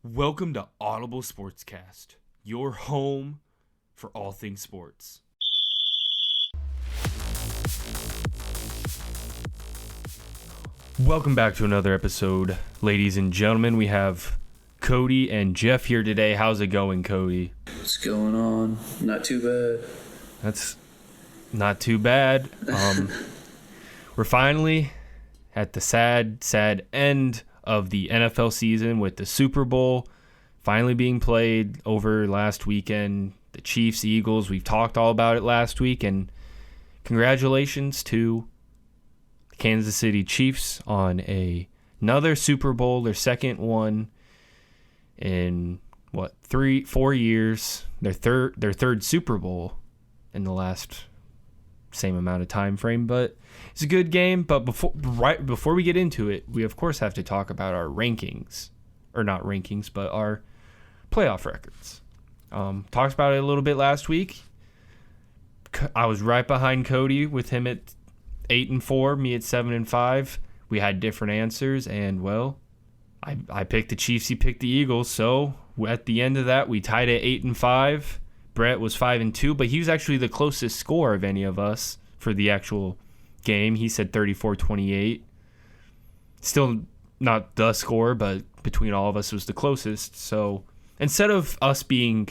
Welcome to Audible Sportscast, your home for all things sports. Welcome back to another episode, ladies and gentlemen. We have Cody and Jeff here today. How's it going, Cody? What's going on? Not too bad. That's not too bad. We're finally at the sad end of the NFL season with the Super Bowl finally being played over last weekend. The Chiefs, Eagles, we've talked all about it last week, and congratulations to the Kansas City Chiefs on another Super Bowl, their second one in 4 years, their third Super Bowl in the last same amount of time frame. But it's a good game. But before we get into it, we of course have to talk about our rankings, or not rankings, but our playoff records. Talked about it a little bit last week. I was right behind Cody with him at 8-4, me at 7-5. We had different answers, and well, I picked the Chiefs, he picked the Eagles. So at the end of that, we tied at 8-5. Brett was 5-2, but he was actually the closest score of any of us for the actual game. He said 34-28. Still not the score, but between all of us, it was the closest. So instead of us being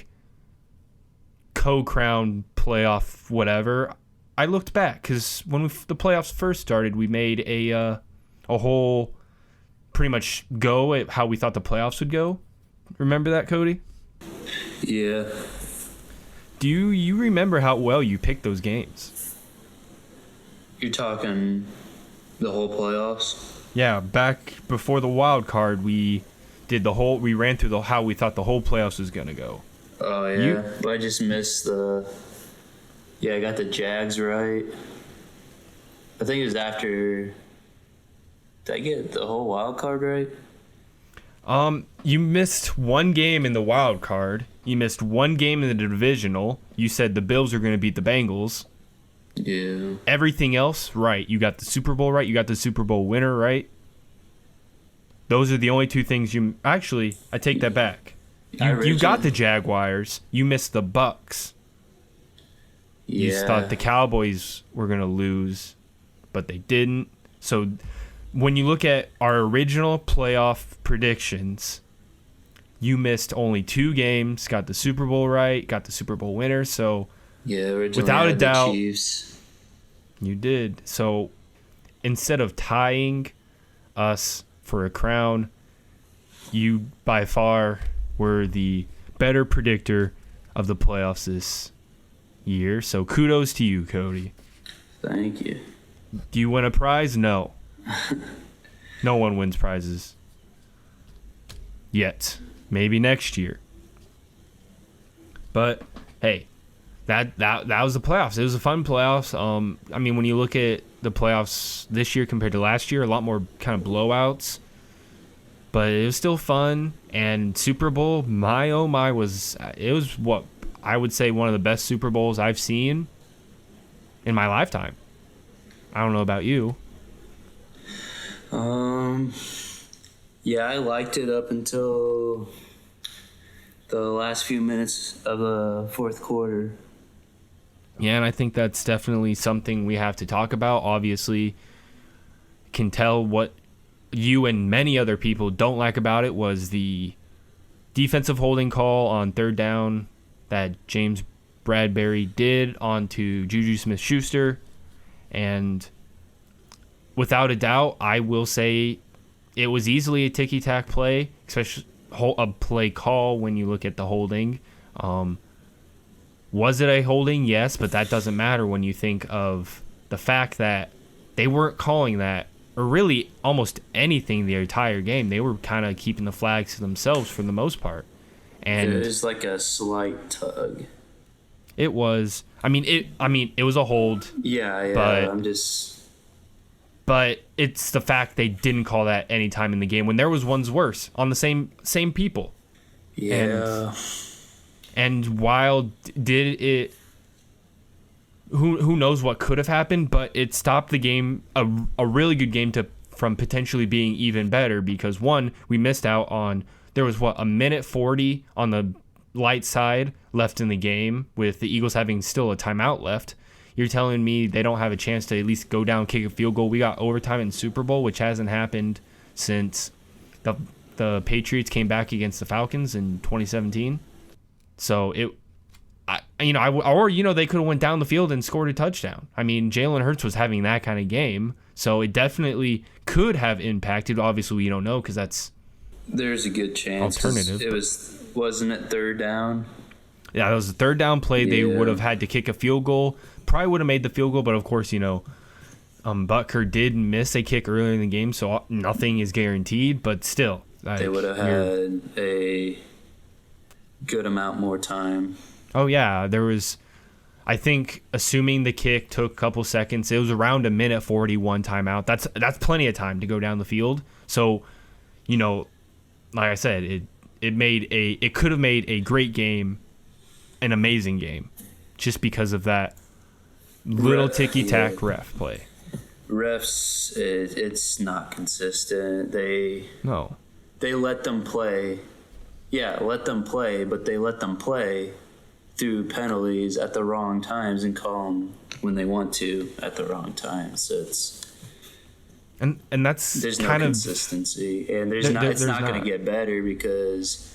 co-crowned playoff whatever, I looked back because when the playoffs first started, we made a whole pretty much go at how we thought the playoffs would go. Remember that, Cody? Yeah. Do you remember how well you picked those games? You're talking the whole playoffs? Yeah, back before the wild card, we ran through how we thought the whole playoffs was going to go. Oh, yeah. I just missed I got the Jags right. I think it was after... Did I get the whole wild card right? You missed one game in the wild card. You missed one game in the divisional. You said the Bills are going to beat the Bengals. Yeah. Everything else, right. You got the Super Bowl right. You got the Super Bowl winner right. Those are the only two things you... Actually, I take that back. You got the Jaguars. You missed the Bucks. Yeah. You thought the Cowboys were going to lose, but they didn't. So when you look at our original playoff predictions, you missed only two games, got the Super Bowl right, got the Super Bowl winner. So yeah, without a doubt, Chiefs. You did. So instead of tying us for a crown, you by far were the better predictor of the playoffs this year. So kudos to you, Cody. Thank you. Do you win a prize? No. No one wins prizes yet. Maybe next year. But hey, that was the playoffs. It was a fun playoffs. I mean, when you look at the playoffs this year compared to last year, a lot more kind of blowouts. But it was still fun. And Super Bowl, my oh my, it was what I would say one of the best Super Bowls I've seen in my lifetime. I don't know about you. Yeah, I liked it up until the last few minutes of the fourth quarter. Yeah, and I think that's definitely something we have to talk about. Obviously, can tell what you and many other people don't like about it was the defensive holding call on third down that James Bradbury did onto Juju Smith-Schuster. And without a doubt, I will say it was easily a ticky-tack play, especially a play call when you look at the holding. Was it a holding? Yes, but that doesn't matter when you think of the fact that they weren't calling that, or really almost anything the entire game. They were kind of keeping the flags to themselves for the most part. And it was like a slight tug. It was. I mean, it was a hold. Yeah. But But it's the fact they didn't call that any time in the game when there was ones worse on the same people. Yeah. And while did it, who knows what could have happened, but it stopped the game, a really good game from potentially being even better because, one, we missed out on there was a minute 40 on the light side left in the game with the Eagles having still a timeout left. You're telling me they don't have a chance to at least go down, kick a field goal? We got overtime in Super Bowl, which hasn't happened since the Patriots came back against the Falcons in 2017. So they could have went down the field and scored a touchdown. I mean, Jalen Hurts was having that kind of game, so it definitely could have impacted. Obviously, we don't know because there's a good chance. Alternative. Wasn't it third down? Yeah, it was a third down play. Yeah. They would have had to kick a field goal. Probably would have made the field goal, but of course, Butker did miss a kick earlier in the game, so nothing is guaranteed. But still, they would have had a good amount more time. Oh yeah, there was. I think assuming the kick took a couple seconds, it was around a minute 41 timeout. That's plenty of time to go down the field. So, like I said, it could have made a great game, an amazing game, just because of that little ticky-tack ref play. Refs, it's not consistent. They let them play. Yeah, let them play, but they let them play through penalties at the wrong times and call them when they want to at the wrong times. So there's no consistency, and it's not going to get better because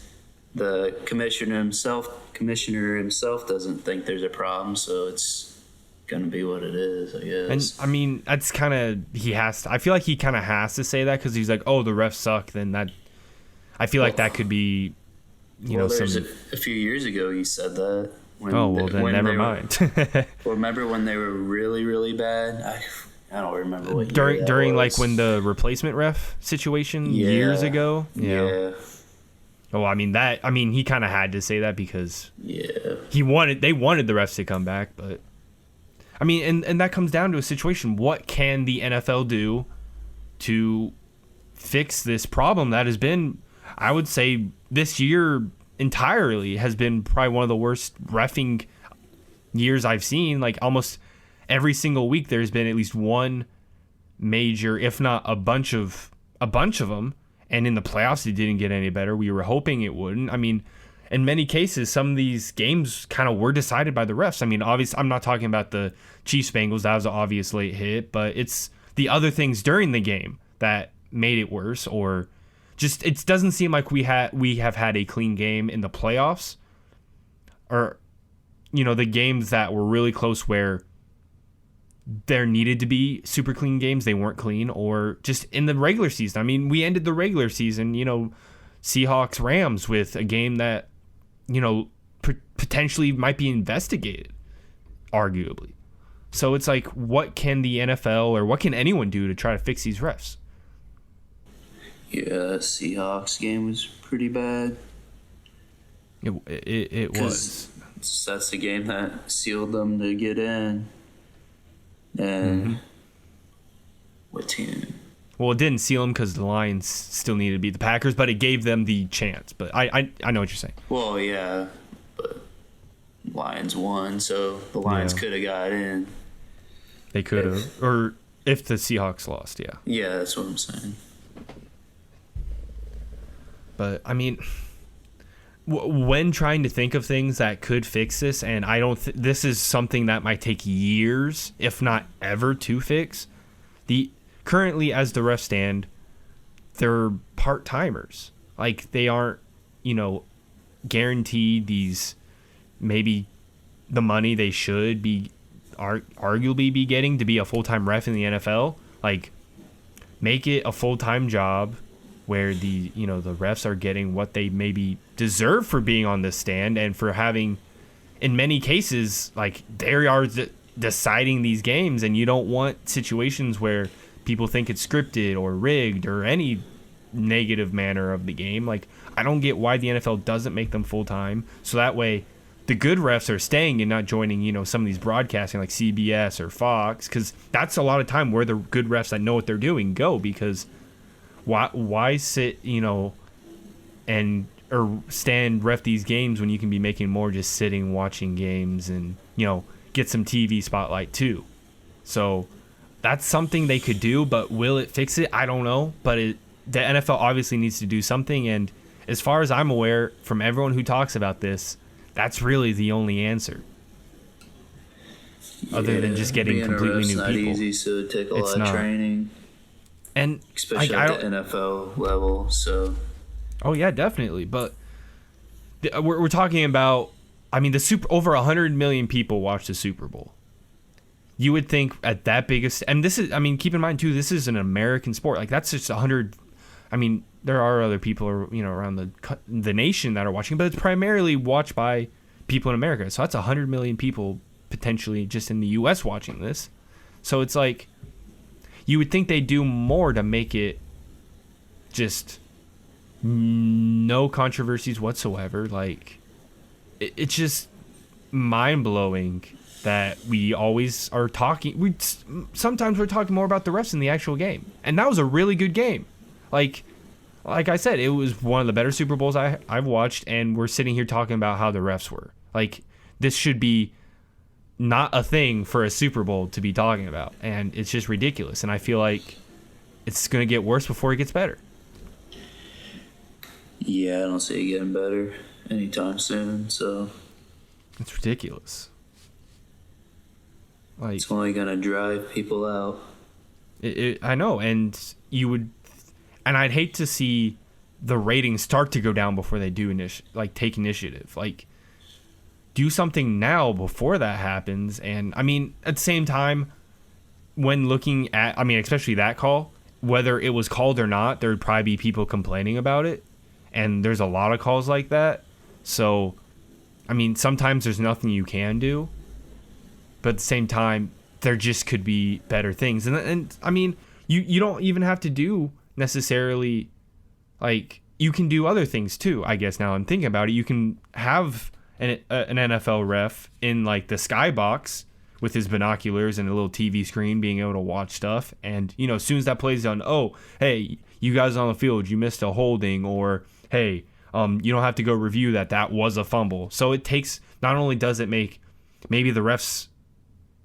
the commissioner himself doesn't think there's a problem, so it's going to be what it is, I guess. And I mean, that's kind of I feel like he kind of has to say that because he's like, oh, the refs suck. Then I feel like that could be, a few years ago he said that. Never mind. Remember when they were really, really bad? I don't remember what during like when the replacement ref situation years ago. Yeah. Oh, I mean he kind of had to say that because they wanted the refs to come back, but I mean, and that comes down to a situation: what can the NFL do to fix this problem that has been, I would say, this year entirely has been probably one of the worst reffing years I've seen. Like almost every single week, there's been at least one major, if not a bunch of them. And in the playoffs, it didn't get any better. We were hoping it wouldn't. I mean, in many cases, some of these games kind of were decided by the refs. I mean, obviously, I'm not talking about the Chiefs-Bengals. That was an obvious late hit. But it's the other things during the game that made it worse, or just it doesn't seem like we have had a clean game in the playoffs, or the games that were really close where there needed to be super clean games, they weren't clean, or just in the regular season. I mean, we ended the regular season, Seahawks Rams with a game that potentially might be investigated, arguably. So it's like, what can the NFL or what can anyone do to try to fix these refs? Yeah, Seahawks game was pretty bad. It was. That's the game that sealed them to get in. And what team? Well, it didn't seal them because the Lions still needed to beat the Packers, but it gave them the chance. But I know what you're saying. Well, yeah, but Lions won, so the Lions could have got in. They could have. Or if the Seahawks lost, yeah. Yeah, that's what I'm saying. But, I mean, when trying to think of things that could fix this, and I don't this is something that might take years, if not ever, to fix. Currently, as the refs stand, they're part-timers. Like, they aren't, guaranteed these, maybe the money they should be arguably be getting to be a full-time ref in the NFL. Like, make it a full-time job where the refs are getting what they maybe deserve for being on this stand and for having, in many cases, like, they are deciding these games, and you don't want situations where people think it's scripted or rigged or any negative manner of the game. Like, I don't get why the NFL doesn't make them full-time, so that way the good refs are staying and not joining, some of these broadcasting like CBS or Fox, because that's a lot of time where the good refs that know what they're doing go, because why sit, and or stand ref these games when you can be making more just sitting watching games and, get some TV spotlight too. So that's something they could do, but will it fix it? I don't know. But the NFL obviously needs to do something, and as far as I'm aware, from everyone who talks about this, that's really the only answer. Other than just getting completely new people. It's not easy, so it takes a lot of training. And especially at the NFL level, so. Oh yeah, definitely. But we're talking about, I mean, over 100 million people watch the Super Bowl. You would think at that biggest, and this is, I mean, keep in mind too, this is an American sport. Like that's just 100. I mean, there are other people, around the nation that are watching, but it's primarily watched by people in America. So that's 100 million people potentially just in the U.S. watching this. So it's like, you would think they do more to make it just no controversies whatsoever. Like, it's just mind-blowing that we always are talking. Sometimes we're talking more about the refs in the actual game. And that was a really good game. Like I said, it was one of the better Super Bowls I've watched, and we're sitting here talking about how the refs were. Like, this should be not a thing for a Super Bowl to be talking about, and it's just ridiculous. And I feel like it's going to get worse before it gets better. Yeah, I don't see it getting better anytime soon, so. It's ridiculous. Like, it's only going to drive people out. I know, and I'd hate to see the ratings start to go down before they do take initiative. Like, do something now before that happens. And I mean, at the same time, when looking at, I mean, especially that call, whether it was called or not, there would probably be people complaining about it. And there's a lot of calls like that. So, I mean, sometimes there's nothing you can do. But at the same time, there just could be better things. And I mean, you don't even have to do necessarily, like, you can do other things too, I guess. Now I'm thinking about it. You can have an NFL ref in, like, the skybox with his binoculars and a little TV screen being able to watch stuff. And, as soon as that play's done, oh, hey, you guys on the field, you missed a holding, or, hey, you don't have to go review that was a fumble. So it takes, not only does it make maybe the ref's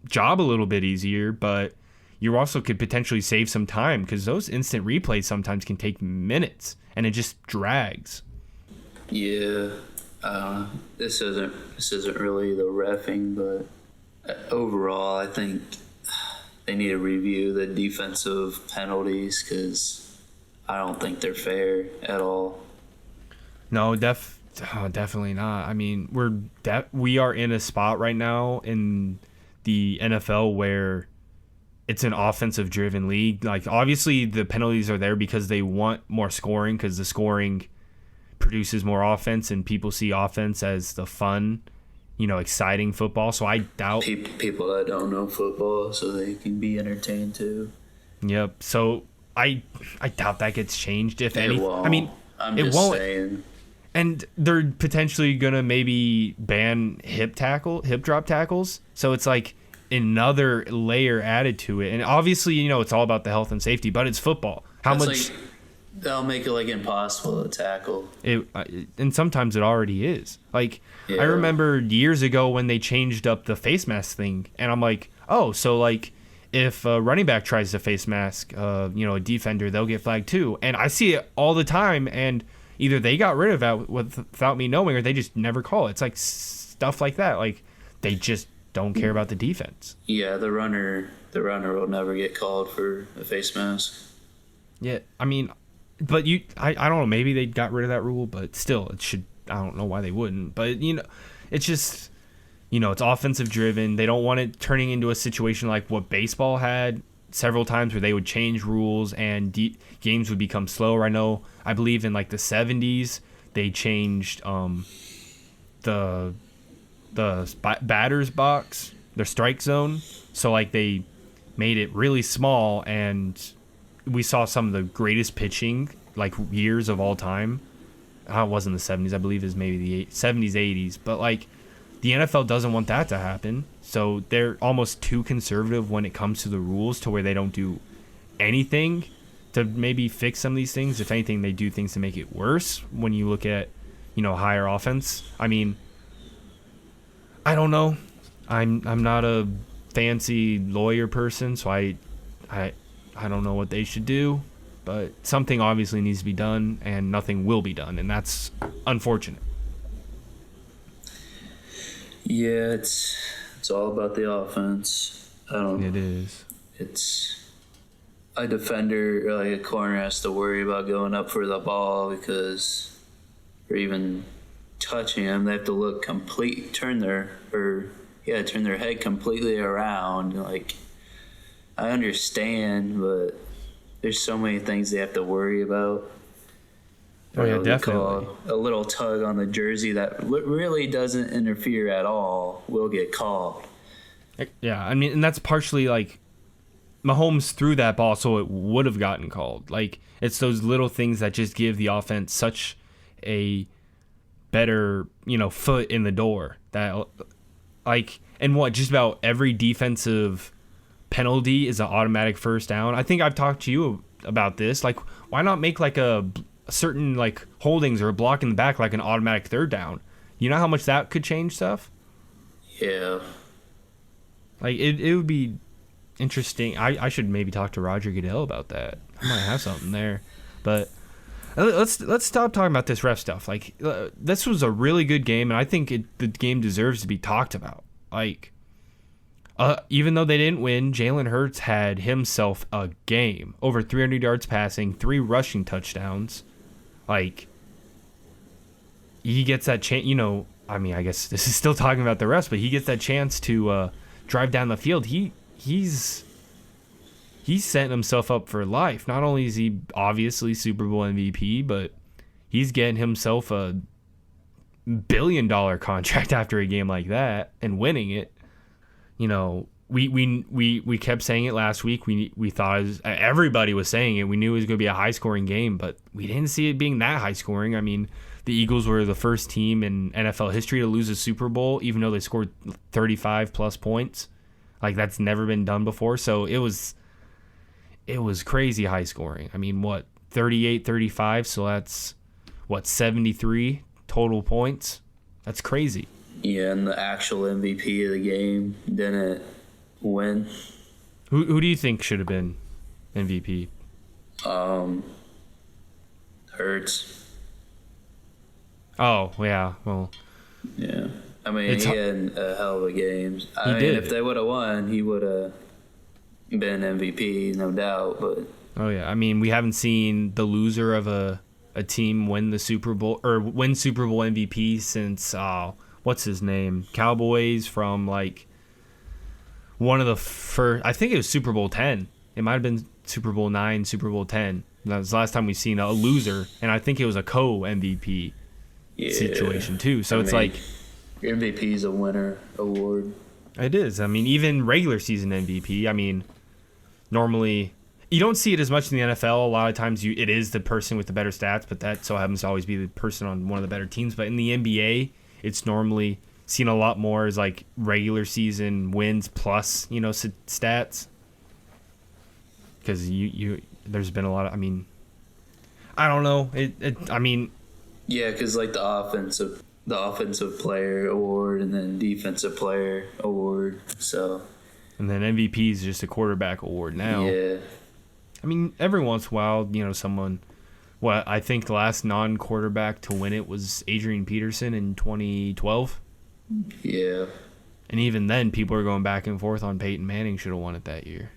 job a little bit easier, but you also could potentially save some time, because those instant replays sometimes can take minutes and it just drags. Yeah. This isn't really the reffing, but overall, I think they need to review the defensive penalties, because I don't think they're fair at all. No, definitely not. I mean, we are in a spot right now in the NFL where it's an offensive-driven league. Like, obviously, the penalties are there because they want more scoring, because the scoring produces more offense, and people see offense as the fun, exciting football. So I doubt people that don't know football, so they can be entertained too. Yep. So I doubt that gets changed, if any. Won't. I mean, I'm just saying. And they're potentially gonna maybe ban hip drop tackles. So it's like another layer added to it. And obviously, it's all about the health and safety, but it's football. They'll make it like impossible to tackle. And sometimes it already is. Like, yeah. I remember years ago when they changed up the face mask thing, and I'm like, oh, so like if a running back tries to face mask, a defender, they'll get flagged too. And I see it all the time, and either they got rid of it without me knowing, or they just never call it. It's like stuff like that. Like, they just don't care about the defense. Yeah, the runner will never get called for a face mask. Yeah, I mean, but I don't know, maybe they got rid of that rule, but still, it should. I don't know why they wouldn't. But, it's just, it's offensive driven. They don't want it turning into a situation like what baseball had several times, where they would change rules and games would become slower. I believe in like the 70s, they changed the batter's box, their strike zone. So like they made it really small, and we saw some of the greatest pitching, like, years of all time. It wasn't the 70s, I believe it was maybe the 70s, 80s. But like, the NFL doesn't want that to happen. So they're almost too conservative when it comes to the rules, to where they don't do anything to maybe fix some of these things. If anything, they do things to make it worse when you look at, higher offense. I mean, I don't know. I'm not a fancy lawyer person, so I don't know what they should do. But something obviously needs to be done, and nothing will be done, and that's unfortunate. Yeah, it's all about the offense. It is. It's a defender, like a corner, has to worry about going up for the ball because, or even touching him, they have to turn their head completely around. Like, I understand, but there's so many things they have to worry about. Oh, yeah, definitely. A little tug on the jersey that really doesn't interfere at all will get called. Yeah, I mean, and that's partially like Mahomes threw that ball, so it would have gotten called. Like, it's those little things that just give the offense such a better, foot in the door. That, like, and just about every defensive penalty is an automatic first down. I think I've talked to you about this. Like, why not make like a certain like holdings or a block in the back like an automatic third down? You know how much that could change stuff? Yeah. Like, it would be interesting. I should maybe talk to Roger Goodell about that. I might have something there. But let's stop talking about this ref stuff. Like, this was a really good game, and I think the game deserves to be talked about. Like, even though they didn't win, Jalen Hurts had himself a game. Over 300 yards passing, 3 rushing touchdowns. Like, he gets that chance, I mean, I guess this is still talking about the rest, but he gets that chance to drive down the field. He's setting himself up for life. Not only is he obviously Super Bowl MVP, but he's getting himself a $1 billion contract after a game like that and winning it. We kept saying it last week. We thought everybody was saying it. We knew it was going to be a high scoring game, but we didn't see it being that high scoring. I mean, the Eagles were the first team in NFL history to lose a Super Bowl, even though they scored 35 plus points. Like, that's never been done before. So it was crazy high scoring. I mean, 38-35. So that's 73 total points. That's crazy. Yeah, and the actual MVP of the game didn't win. Who do you think should have been MVP? Hurts. Oh, yeah. Well. Yeah. I mean, he had a hell of a game. I mean, did. If they would have won, he would have been MVP, no doubt. But oh, yeah. I mean, we haven't seen the loser of a team win the Super Bowl or win Super Bowl MVP since what's his name? Cowboys from like one of the first. I think it was Super Bowl 10. It might have been Super Bowl 9, Super Bowl 10. That was the last time we've seen a loser, and I think it was a co-MVP situation too. So it's like MVP is a winner award. It is. I mean, even regular season MVP. I mean, normally you don't see it as much in the NFL. A lot of times it is the person with the better stats, but that so happens to always be the person on one of the better teams. But in the NBA, it's normally seen a lot more as like regular season wins plus, stats. Because there's been a lot of, I mean, I don't know. Yeah, because like the offensive player award and then defensive player award. So. And then MVP is just a quarterback award now. Yeah. I mean, every once in a while, someone. Well, I think the last non-quarterback to win it was Adrian Peterson in 2012. Yeah. And even then, people are going back and forth on Peyton Manning should have won it that year.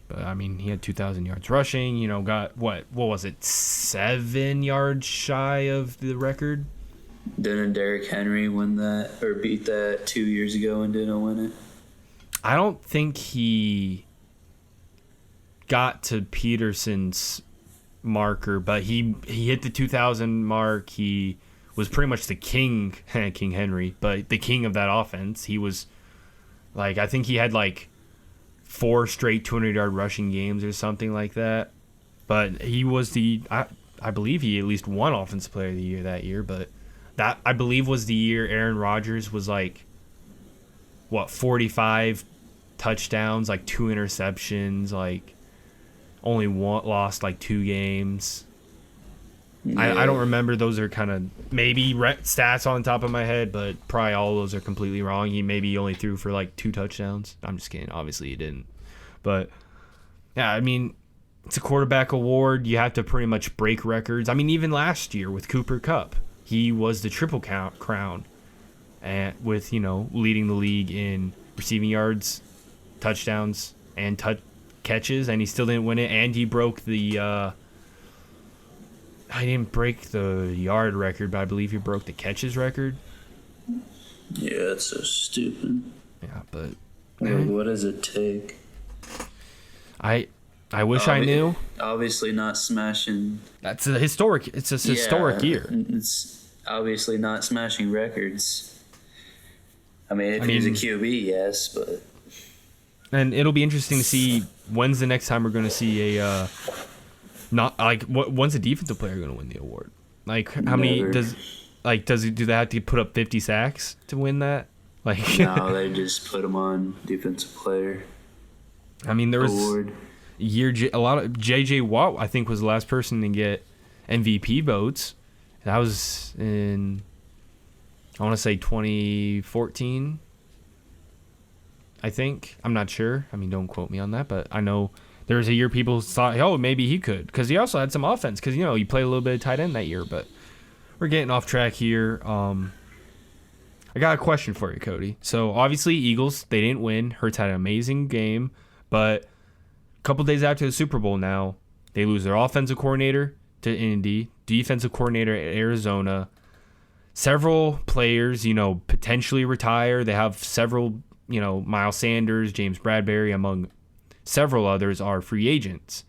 But, I mean, he had 2,000 yards rushing, got, what was it, 7 yards shy of the record? Didn't Derrick Henry win that or beat that 2 years ago and didn't win it? I don't think he got to Peterson's marker, but he hit the 2,000 mark. He was pretty much the king Henry, but the king of that offense. He was, like, I think he had, like, 4 straight 200-yard rushing games or something like that. But he was I believe he at least won Offensive Player of the Year that year, but that, I believe, was the year Aaron Rodgers was, like, 45 touchdowns, like 2 interceptions, like only lost like 2 games. Yeah. I don't remember. Those are kind of maybe stats on top of my head, but probably all of those are completely wrong. He maybe only threw for like 2 touchdowns. I'm just kidding. Obviously he didn't. But yeah, I mean, it's a quarterback award. You have to pretty much break records. I mean, even last year with Cooper Kupp, he was the triple crown, and with leading the league in receiving yards, touchdowns, and catches, and he still didn't win it. And he broke the. I didn't break the yard record, but I believe he broke the catches record. Yeah, it's so stupid. Yeah, but what does it take? I wish I knew. Obviously not smashing. It's a historic year. It's obviously not smashing records. I mean, he's a QB, yes, but. And it'll be interesting to see when's the next time we're going to see a. When's a defensive player going to win the award? Like, how many do they have to put up 50 sacks to win that? Like, no, they just put him on defensive player. I mean, there was award. A lot of J.J. Watt, I think, was the last person to get MVP votes. That was in, I want to say 2014. I think. I'm not sure. I mean, don't quote me on that, but I know there was a year people thought, oh, maybe he could, because he also had some offense, because he played a little bit of tight end that year. But we're getting off track here. I got a question for you, Cody. So obviously, Eagles, they didn't win. Hurts had an amazing game, but a couple days after the Super Bowl now, they lose their offensive coordinator to Indy, defensive coordinator at Arizona. Several players, potentially retire. They have several, Miles Sanders, James Bradbury, among several others are free agents.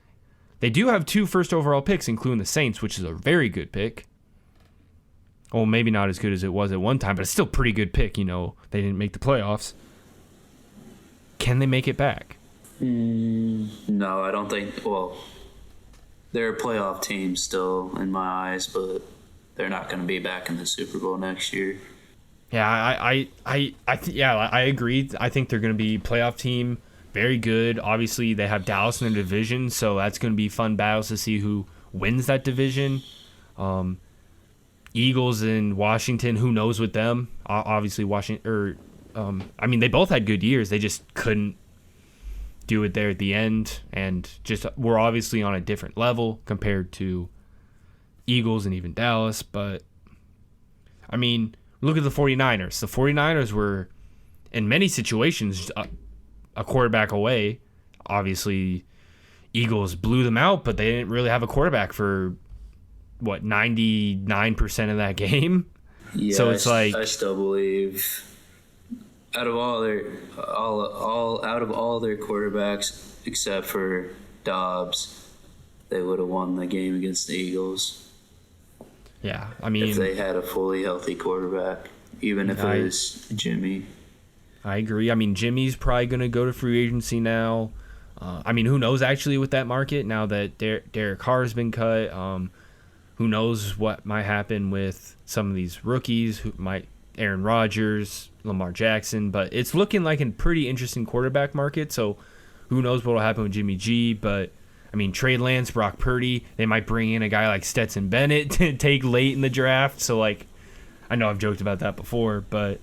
They do have 2 first overall picks, including the Saints, which is a very good pick. Well, maybe not as good as it was at one time, but it's still a pretty good pick. They didn't make the playoffs. Can they make it back? No, I don't think. Well, they're a playoff team still in my eyes, but they're not going to be back in the Super Bowl next year. Yeah, I agree. I think they're going to be playoff team, very good. Obviously, they have Dallas in the division, so that's going to be fun battles to see who wins that division. Eagles in Washington, who knows with them? Obviously, Washington. They both had good years. They just couldn't do it there at the end, and just we're obviously on a different level compared to Eagles and even Dallas. But I mean, look at the 49ers. The 49ers were, in many situations, a quarterback away. Obviously, Eagles blew them out, but they didn't really have a quarterback for 99% of that game. Yeah, so it's I still believe out of all their quarterbacks except for Dobbs, they would have won the game against the Eagles. Yeah, I mean, if they had a fully healthy quarterback, even if it was Jimmy. I agree. I mean, Jimmy's probably going to go to free agency now. Who knows actually with that market now that Derek Carr has been cut. Who knows what might happen with some of these rookies, Aaron Rodgers, Lamar Jackson, but it's looking like a pretty interesting quarterback market, so who knows what will happen with Jimmy G, but, Trey Lance, Brock Purdy, they might bring in a guy like Stetson Bennett to take late in the draft, so, I know I've joked about that before, but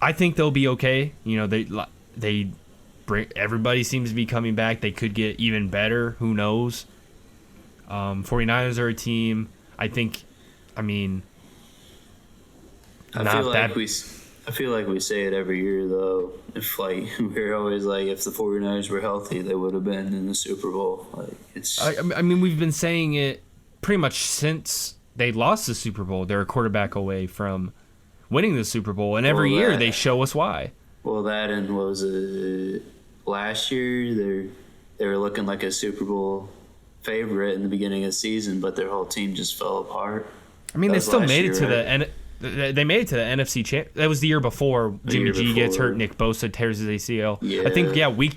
I think they'll be okay. They everybody seems to be coming back. They could get even better. Who knows? 49ers are a team. I think, I feel like we say it every year, though. If, we're always if the 49ers were healthy, they would have been in the Super Bowl. We've been saying it pretty much since they lost the Super Bowl. They're a quarterback away from winning the Super Bowl, and every year they show us why. Well, that and what was it? Last year, they were looking like a Super Bowl favorite in the beginning of the season, but their whole team just fell apart. They still made it to they made it to the NFC champ. That was the year before Jimmy G gets hurt, Nick Bosa tears his ACL. Yeah. I think week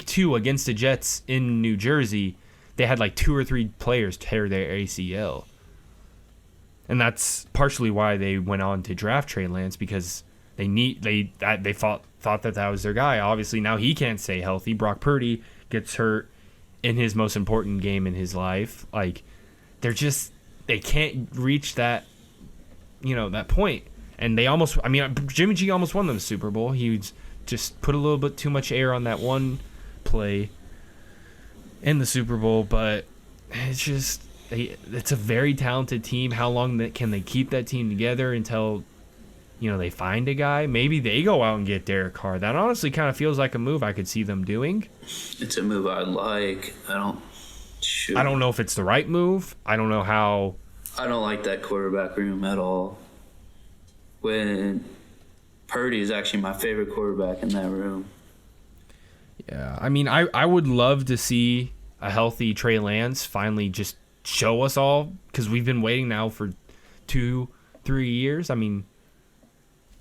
2 against the Jets in New Jersey, they had 2 or 3 players tear their ACL. And that's partially why they went on to draft Trey Lance, because they thought that was their guy. Obviously now he can't stay healthy. Brock Purdy gets hurt in his most important game in his life. They can't reach that, that point. And Jimmy G almost won them the Super Bowl. He just put a little bit too much air on that one play. in the Super Bowl, but it's a very talented team. How long can they keep that team together until they find a guy? Maybe they go out and get Derek Carr. That honestly kind of feels like a move I could see them doing. It's a move I like. I don't know if it's the right move. I don't know how. I don't like that quarterback room at all. When Purdy is actually my favorite quarterback in that room. Yeah, I mean, I would love to see a healthy Trey Lance finally just show us all, because we've been waiting now for 2-3 years. I mean,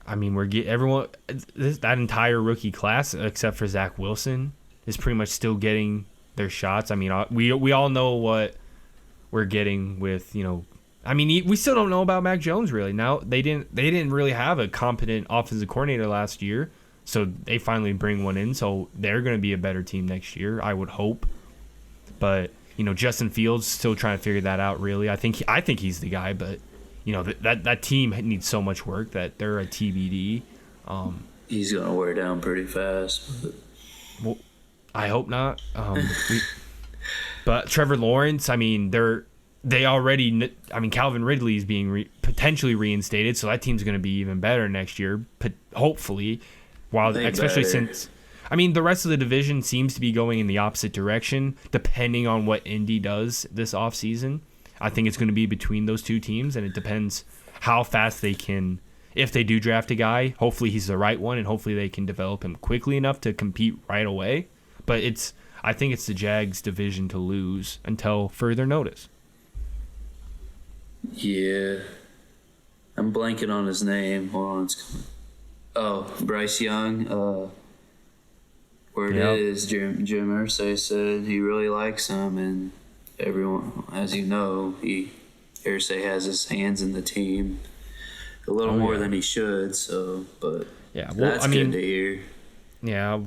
everyone, that entire rookie class except for Zach Wilson is pretty much still getting their shots. I mean, we all know what we're getting with, I mean, we still don't know about Mac Jones really. Now they didn't really have a competent offensive coordinator last year, so they finally bring one in. So they're going to be a better team next year, I would hope. But Justin Fields still trying to figure that out. Really, I think he's the guy, but that team needs so much work that they're a TBD. He's gonna wear down pretty fast. Well, I hope not. But Trevor Lawrence, I mean, Calvin Ridley is being potentially reinstated, so that team's going to be even better next year, hopefully. Since, I mean, the rest of the division seems to be going in the opposite direction, depending on what Indy does this offseason. I think it's going to be between those two teams, and it depends how fast they can. If they do draft a guy, hopefully he's the right one, and hopefully they can develop him quickly enough to compete right away. But I think it's the Jags' division to lose until further notice. Yeah. I'm blanking on his name. Hold on. Bryce Young. Word is Jim Irsay said he really likes him, and everyone, as you know, Irsay has his hands in the team a little more than he should. So, but that's good to hear. Yeah,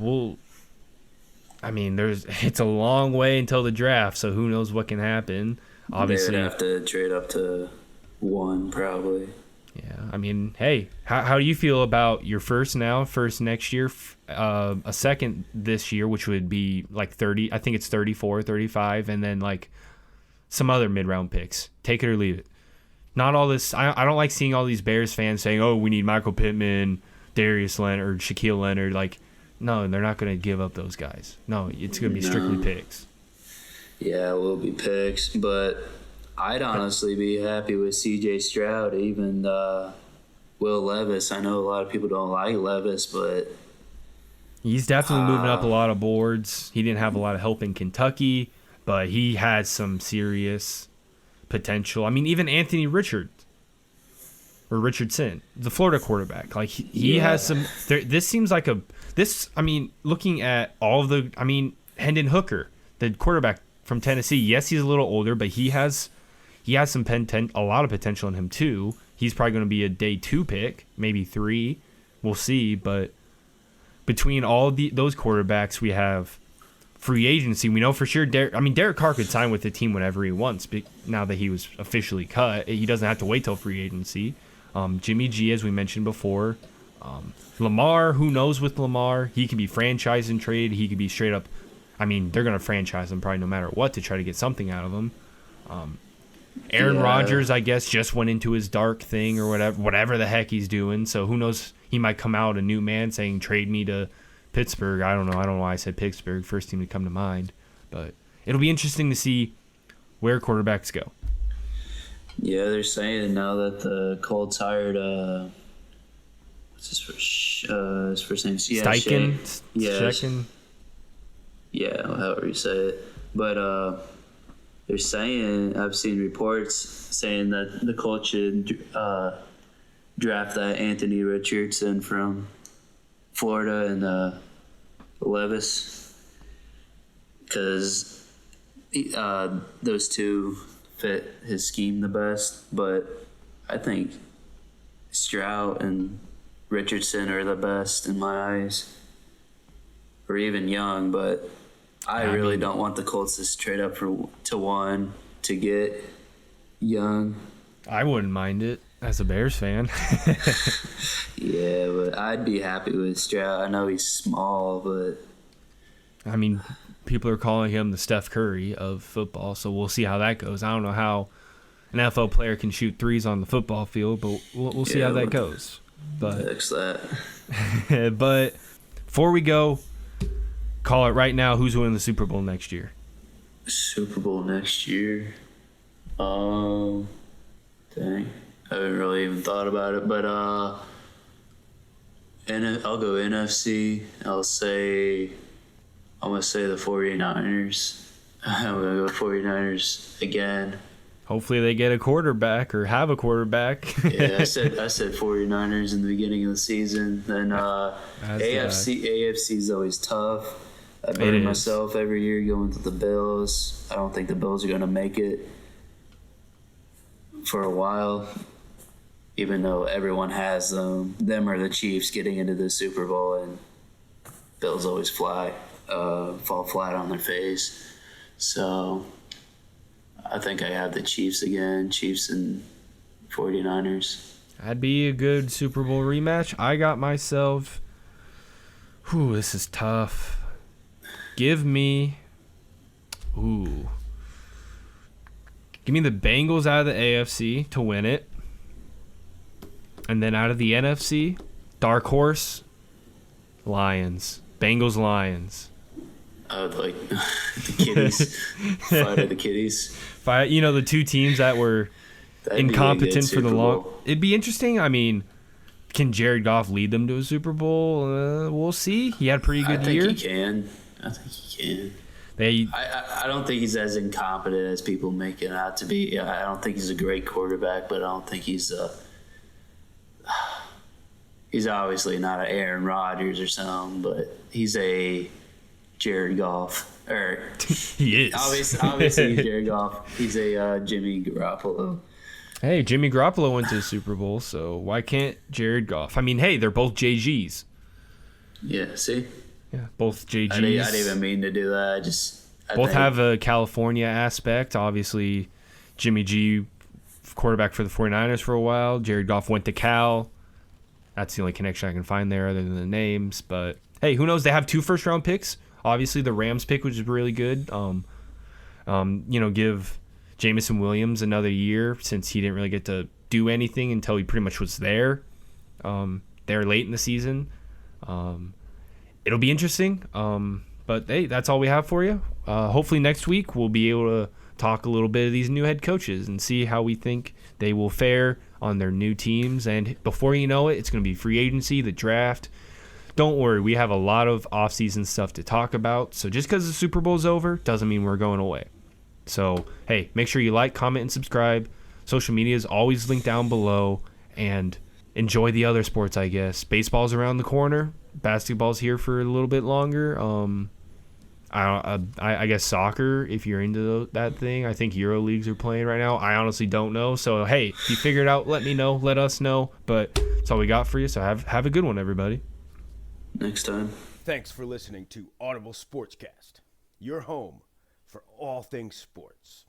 it's a long way until the draft, so who knows what can happen. Obviously, they would have to trade up to 1 probably. Yeah, I mean, hey, how do you feel about your first next year, a second this year, which would be like 30, I think it's 34, 35, and then like some other mid-round picks. Take it or leave it. Not all this. I don't like seeing all these Bears fans saying, oh, we need Michael Pittman, Darius Leonard, Shaquille Leonard. Like, no, they're not going to give up those guys. No, it's going to be strictly picks. Yeah, it will be picks, but I'd honestly be happy with C.J. Stroud, even Will Levis. I know a lot of people don't like Levis, but he's definitely moving up a lot of boards. He didn't have a lot of help in Kentucky, but he has some serious potential. I mean, even Anthony Richardson, the Florida quarterback, like he has some. This seems like looking at all of the. I mean, Hendon Hooker, the quarterback from Tennessee. Yes, he's a little older, but he has some a lot of potential in him too. He's probably going to be a day 2 pick, maybe 3. We'll see. But between all those quarterbacks, we have free agency. We know for sure. Derek Carr could sign with the team whenever he wants. But now that he was officially cut, he doesn't have to wait till free agency. Jimmy G, as we mentioned before. Lamar, who knows with Lamar? He could be franchised and traded. He could be straight up. I mean, they're going to franchise him probably no matter what to try to get something out of him. Aaron Rodgers, I guess, just went into his dark thing or whatever the heck he's doing. So who knows? He might come out a new man saying, trade me to Pittsburgh. I don't know. I don't know why I said Pittsburgh. First team to come to mind. But it'll be interesting to see where quarterbacks go. Yeah, they're saying now that the Colts hired what's his first name? Steichen. Steichen. Yeah, however you say it. But they're saying, I've seen reports saying that the Colts should draft that Anthony Richardson from Florida and Levis, because those two fit his scheme the best. But I think Stroud and Richardson are the best in my eyes, or even Young, but I really don't want the Colts to trade up to 1 to get Young. I wouldn't mind it as a Bears fan. Yeah, but I'd be happy with Stroud. I know he's small, but I mean, people are calling him the Steph Curry of football, so we'll see how that goes. I don't know how an NFL player can shoot threes on the football field, but we'll see how that goes. But fix that. But before we go, call it right now. Who's winning the Super Bowl next year? Super Bowl next year? Dang. I haven't really even thought about it, but I'll go NFC. I'm going to say the 49ers. I'm going to go 49ers again. Hopefully they get a quarterback or have a quarterback. Yeah, I said 49ers in the beginning of the season. Then AFC is always tough. I burn myself every year going to the Bills. I don't think the Bills are going to make it for a while, even though everyone has them. Them or the Chiefs getting into the Super Bowl, and Bills always fall flat on their face. So I think I have the Chiefs again, Chiefs and 49ers. That'd be a good Super Bowl rematch. I got myself, this is tough. Give me the Bengals out of the AFC to win it. And then out of the NFC, dark horse, Lions. Bengals, Lions. I would like the Kitties. Fight of the Kitties. The two teams that were incompetent for the long. It'd be interesting. I mean, can Jared Goff lead them to a Super Bowl? We'll see. He had a pretty good year. I think he can. I don't think he's as incompetent as people make it out to be. I don't think he's a great quarterback, but I don't think he's obviously not an Aaron Rodgers or something, but he's a Jared Goff. He is. Obviously he's Jared Goff. He's a Jimmy Garoppolo. Hey, Jimmy Garoppolo went to the Super Bowl, so why can't Jared Goff? I mean, hey, they're both JGs. Yeah, see? Yeah, both JGs. I didn't even mean to do that. Both have a California aspect. Obviously, Jimmy G, quarterback for the 49ers for a while. Jared Goff went to Cal. That's the only connection I can find there other than the names. But, hey, who knows? They have 2 first-round picks. Obviously, the Rams pick, which is really good. Give Jameson Williams another year since he didn't really get to do anything until he pretty much was there. There late in the season. It'll be interesting. But, hey, that's all we have for you. Hopefully next week we'll be able to talk a little bit of these new head coaches and see how we think they will fare on their new teams. And before you know it, it's going to be free agency, the draft. Don't worry, we have a lot of offseason stuff to talk about. So just because the Super Bowl's over doesn't mean we're going away. So, hey, make sure you like, comment, and subscribe. Social media is always linked down below. And enjoy the other sports, I guess. Baseball's around the corner. Basketball's here for a little bit longer. I guess soccer, if you're into that thing. I think Euro leagues are playing right now. I honestly don't know. So, hey, if you figure it out, let me know. Let us know. But that's all we got for you. So have a good one, everybody. Next time. Thanks for listening to Audible Sportscast, your home for all things sports.